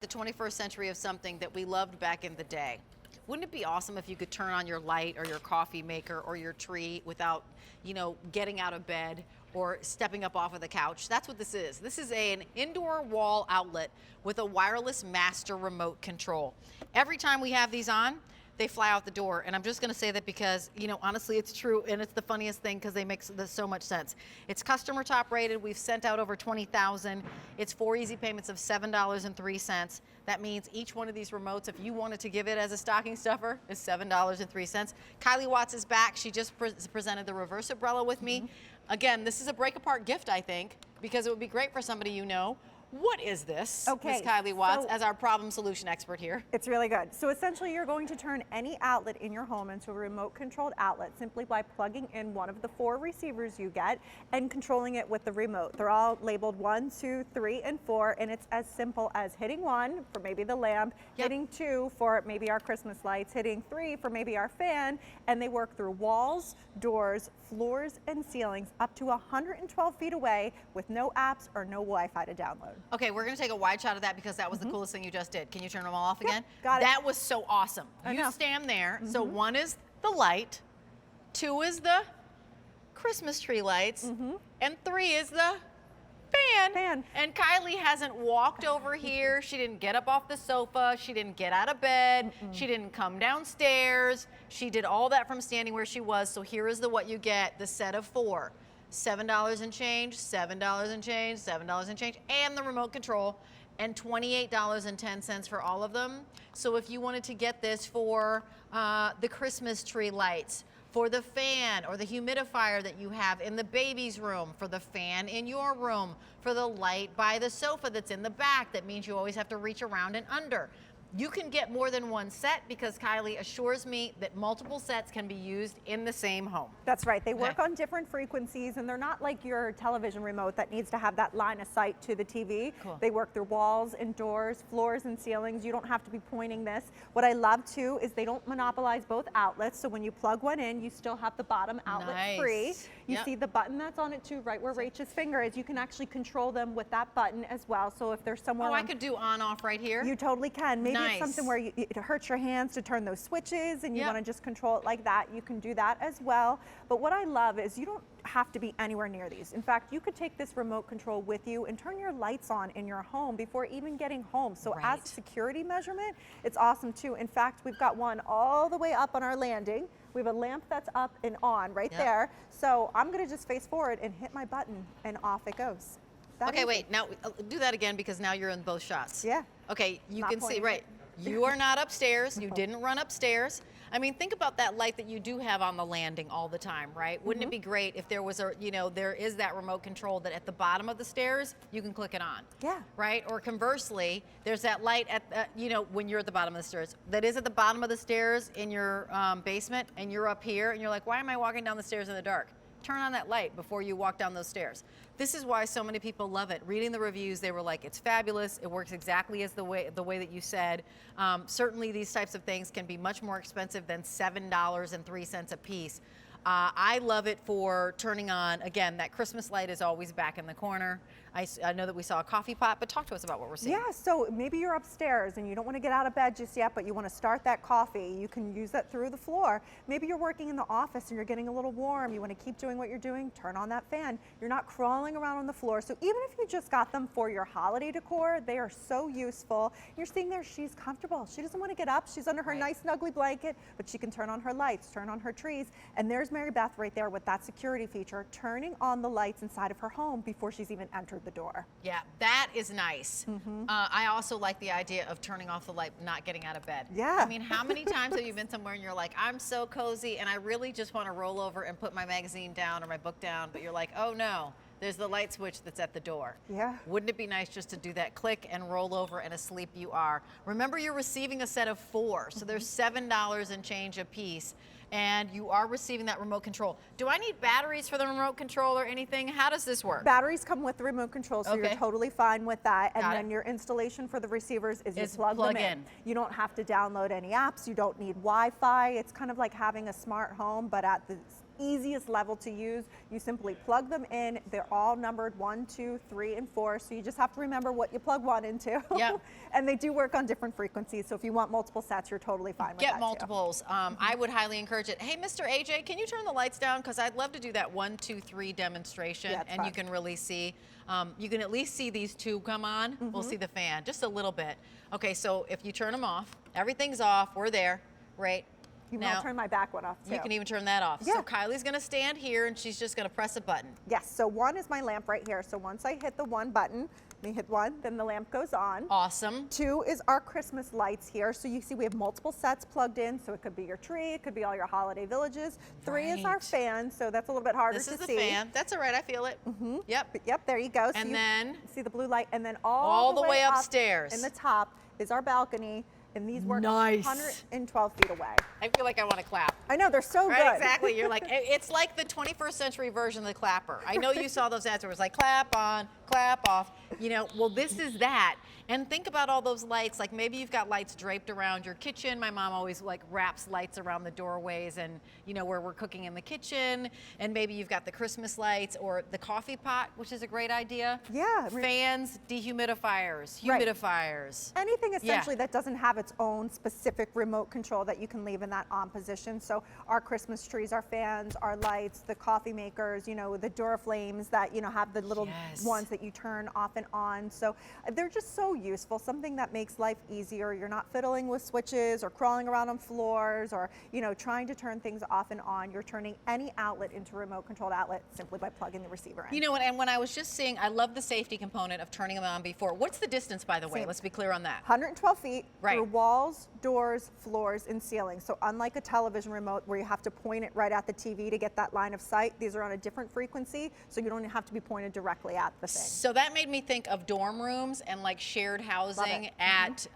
The 21st century of something that we loved back in the day. Wouldn't it be awesome if you could turn on your light or your coffee maker or your tree without, getting out of bed or stepping up off of the couch? That's what this is. This is an indoor wall outlet with a wireless master remote control. Every time we have these on, they fly out the door. And I'm just gonna say that because, honestly, it's true, and it's the funniest thing because they make so much sense. It's customer top rated. We've sent out over 20,000. It's 4 easy payments of $7.03. That means each one of these remotes, if you wanted to give it as a stocking stuffer, is $7.03. Kylie Watts is back. She just presented the reverse umbrella with me. Again, this is a break apart gift, I think, because it would be great for somebody you know. What is this, Miss Kylie Watts, as our problem solution expert here? It's really good. So essentially you're going to turn any outlet in your home into a remote controlled outlet simply by plugging in one of the 4 receivers you get and controlling it with the remote. They're all labeled 1, 2, 3, and 4, and it's as simple as hitting 1 for maybe the lamp, hitting 2 for maybe our Christmas lights, hitting 3 for maybe our fan, and they work through walls, doors, floors, and ceilings up to 112 feet away with no apps or no Wi-Fi to download. Okay, we're gonna take a wide shot of that because that was the coolest thing you just did. Can you turn them all off again? Got it. That was so awesome. You stand there. So 1 is the light, 2 is the Christmas tree lights, and 3 is the fan. And Kylie hasn't walked over here. She didn't get up off the sofa. She didn't get out of bed. She didn't come downstairs. She did all that from standing where she was. So here is what you get, the set of 4. $7 and change, $7 and change, $7 and change, and the remote control, and $28.10 for all of them. So if you wanted to get this for the Christmas tree lights, for the fan or the humidifier that you have in the baby's room, for the fan in your room, for the light by the sofa that's in the back, that means you always have to reach around and under. You can get more than 1 set because Kylie assures me that multiple sets can be used in the same home. That's right. They work on different frequencies, and they're not like your television remote that needs to have that line of sight to the TV. Cool. They work through walls and doors, floors and ceilings. You don't have to be pointing this. What I love too is they don't monopolize both outlets. So when you plug one in, you still have the bottom outlet free. You see the button that's on it too, right where Rachel's finger is. You can actually control them with that button as well. So if there's somewhere I could do on off right here. You totally can. Maybe it's something where it hurts your hands to turn those switches and you want to just control it like that. You can do that as well. But what I love is you don't have to be anywhere near these. In fact, you could take this remote control with you and turn your lights on in your home before even getting home. So as a security measurement, it's awesome too. In fact, we've got one all the way up on our landing. We have a lamp that's up and on right there. So I'm going to just face forward and hit my button and off it goes. Okay, wait, now do that again because now you're in both shots. Yeah. Okay, you can see, you are not upstairs. You didn't run upstairs. I mean, think about that light that you do have on the landing all the time, right? Wouldn't it be great if there was there is that remote control that at the bottom of the stairs, you can click it on. Yeah. Right? Or conversely, there's that light at, when you're at the bottom of the stairs, that is at the bottom of the stairs in your basement and you're up here and you're like, why am I walking down the stairs in the dark? Turn on that light before you walk down those stairs. This is why so many people love it. Reading the reviews, they were like, it's fabulous. It works exactly as the way that you said. Certainly these types of things can be much more expensive than $7.03 a piece. I love it for turning on, again, that Christmas light is always back in the corner. I know that we saw a coffee pot, but talk to us about what we're seeing. Yeah, so maybe you're upstairs and you don't want to get out of bed just yet, but you want to start that coffee. You can use that through the floor. Maybe you're working in the office and you're getting a little warm. You want to keep doing what you're doing, turn on that fan. You're not crawling around on the floor. So even if you just got them for your holiday decor, they are so useful. You're seeing there, she's comfortable. She doesn't want to get up. She's under her nice snuggly blanket, but she can turn on her lights, turn on her trees. And there's Mary Beth right there with that security feature, turning on the lights inside of her home before she's even entered the door. Yeah, that is nice. I also like the idea of turning off the light, not getting out of bed. Yeah. I mean, how many times have you been somewhere and you're like, I'm so cozy and I really just want to roll over and put my magazine down or my book down, but you're like, oh no, there's the light switch that's at the door. Yeah. Wouldn't it be nice just to do that click and roll over and asleep you are? Remember, you're receiving a set of 4, so there's $7 and change a piece. and you are receiving that remote control. Do I need batteries for the remote control or anything? How does this work? Batteries come with the remote control, so you're totally fine with that. And then your installation for the receivers is you plug them in. You don't have to download any apps. You don't need Wi-Fi. It's kind of like having a smart home, but at the easiest level to use. You simply plug them in. They're all numbered 1, 2, 3, and 4. So you just have to remember what you plug one into. Yep. And they do work on different frequencies. So if you want multiple sets, you're totally fine with that. Get multiples. I would highly encourage it. Hey, Mr. AJ, can you turn the lights down? Because I'd love to do that 1, 2, 3 demonstration. Yeah, and you can really see, you can at least see these two come on. We'll see the fan just a little bit. Okay, so if you turn them off, everything's off. We're there, right? You can turn my back one off too. You can even turn that off. Yeah. So Kylie's gonna stand here and she's just gonna press a button. Yes, so 1 is my lamp right here. So once I hit the 1 button, let me hit 1, then the lamp goes on. Awesome. 2 is our Christmas lights here. So you see we have multiple sets plugged in. So it could be your tree, it could be all your holiday villages. 3 is our fan, so that's a little bit harder to see. This is the fan. That's all right, I feel it. Yep, there you go. And so then you see the blue light, and then all the way upstairs. in the top is our balcony. And these work Nice. 112 feet away. I feel like I want to clap. I know, they're so Right, good. exactly. You're like, it's like the 21st century version of the clapper. I know you saw those ads where it was like clap on, clap off. You know, well, this is that. And think about all those lights. Like maybe you've got lights draped around your kitchen. My mom always like wraps lights around the doorways and, you know, where we're cooking in the kitchen. And maybe you've got the Christmas lights or the coffee pot, which is a great idea. Yeah. Fans, dehumidifiers, humidifiers. Anything essentially that doesn't have its own specific remote control that you can leave in that on position. So our Christmas trees, our fans, our lights, the coffee makers, you know, the Duraflames that, you know, have the little ones that you turn off and on. So they're just so useful, something that makes life easier. You're not fiddling with switches or crawling around on floors or, you know, trying to turn things off and on. You're turning any outlet into a remote controlled outlet simply by plugging the receiver in. You know what, and when I was just seeing, I love the safety component of turning them on before. What's the distance, by the way? Let's be clear on that. 112 feet through walls, doors, floors, and ceilings. So unlike a television remote where you have to point it right at the TV to get that line of sight, these are on a different frequency, so you don't have to be pointed directly at the thing. So that made me think of dorm rooms and like shared housing at,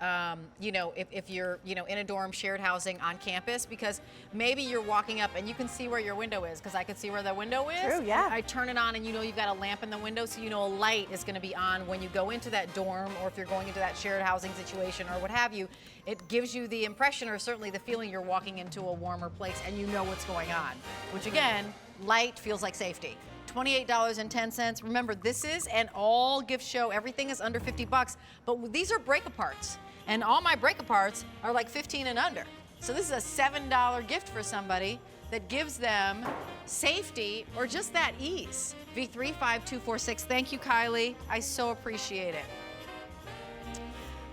you know, if you're, you know, in a dorm, shared housing on campus, because maybe you're walking up and you can see where your window is, because I can see where the window is. True, yeah. I turn it on and you know you've got a lamp in the window, so you know a light is going to be on when you go into that dorm, or if you're going into that shared housing situation or what have you. It gives you the impression, or certainly the feeling, you're walking into a warmer place and you know what's going on, which again, light feels like safety. $28.10. Remember, this is an all gift show. Everything is under 50 bucks, but these are break-aparts, and all my break-aparts are like 15 and under. So this is a $7 gift for somebody that gives them safety or just that ease. V35246. Thank you, Kylie. I so appreciate it.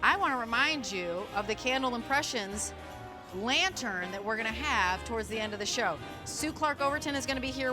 I want to remind you of the Candle Impressions lantern that we're going to have towards the end of the show. Sue Clark Overton is going to be here